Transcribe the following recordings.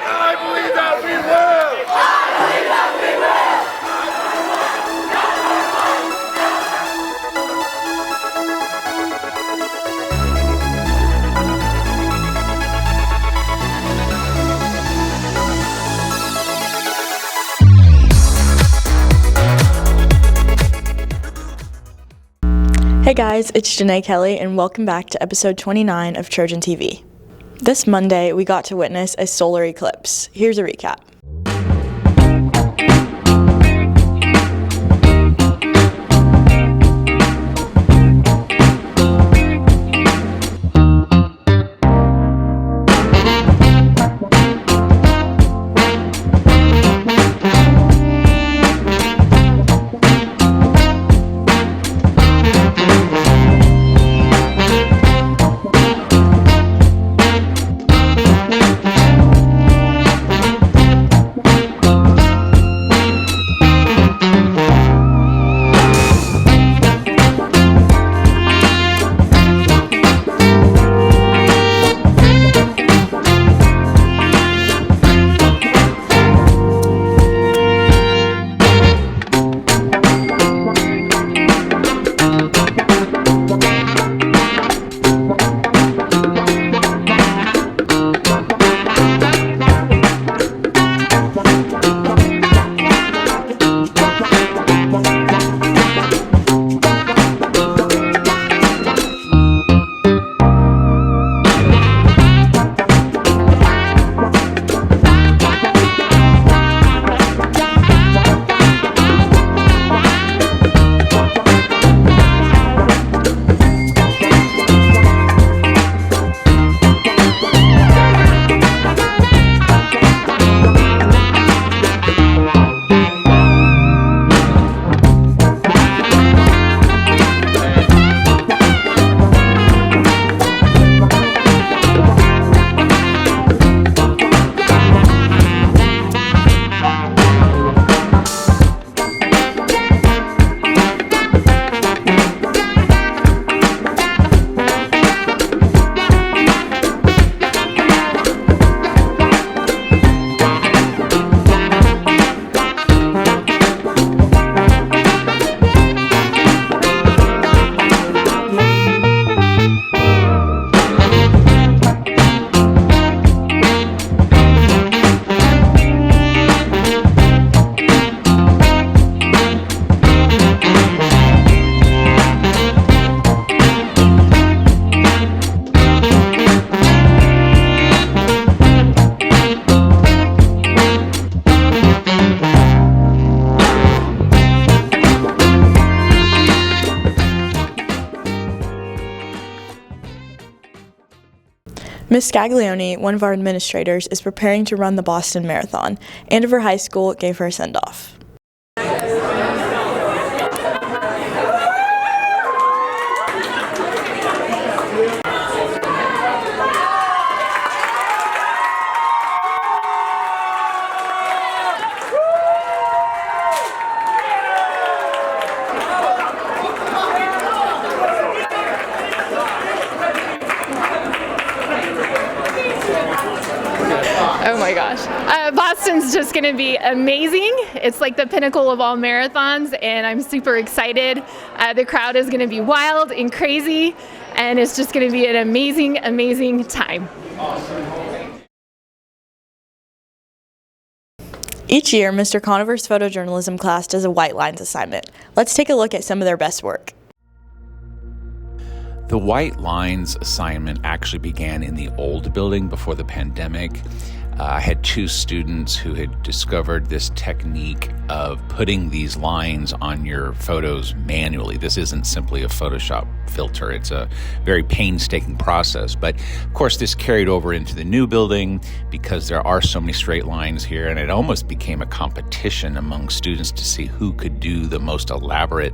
I believe that we will. I believe that we will. Hey guys, it's Janae Kelly, and welcome back to episode 29 of Trojan TV. This Monday, we got to witness a solar eclipse. Here's a recap. Miss Scaglione, one of our administrators, is preparing to run the Boston Marathon, and of her high school gave her a send-off. Oh my gosh. Boston's just going to be amazing. It's like the pinnacle of all marathons, and I'm super excited. The crowd is going to be wild and crazy, and it's just going to be an amazing, amazing time. Each year, Mr. Conover's photojournalism class does a white lines assignment. Let's take a look at some of their best work. The white lines assignment actually began in the old building before the pandemic. I had two students who had discovered this technique of putting these lines on your photos manually. This isn't simply a Photoshop filter. It's a very painstaking process. But of course, this carried over into the new building because there are so many straight lines here, and it almost became a competition among students to see who could do the most elaborate,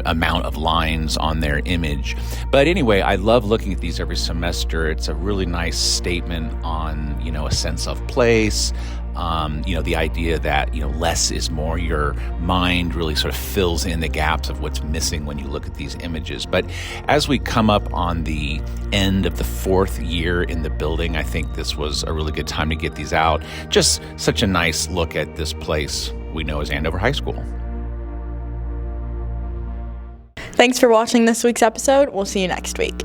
amount of lines on their image. But anyway, I love looking at these every semester. It's a really nice statement on, a sense of place, The idea that, less is more. Your mind really sort of fills in the gaps of what's missing when you look at these images. But as we come up on the end of the 4th year in the building, I think this was a really good time to get these out. Just such a nice look at this place we know as Andover High School. Thanks for watching this week's episode. We'll see you next week.